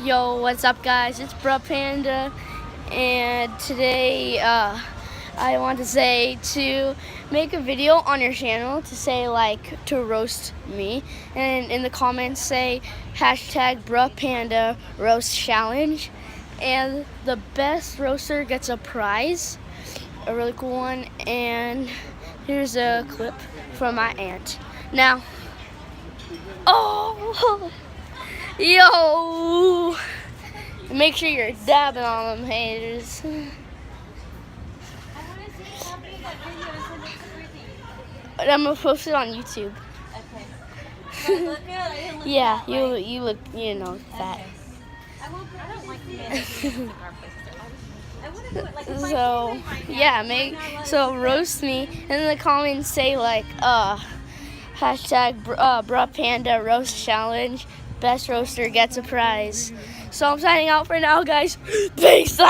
Yo, what's up, guys? It's Bruh Panda, and today I want to say to make a video on your channel to roast me, and in the comments say hashtag Bruh Panda roast challenge, and the best roaster gets a prize, a really cool one. And here's a clip from my aunt. Now, oh. Yo! Make sure you're dabbing on them haters. I'm gonna post it on YouTube. Okay. Yeah, you look fat. So yeah, roast me, and in the comments say hashtag Bruh Panda roast challenge. Best roaster gets a prize. So I'm signing out for now, guys. Peace.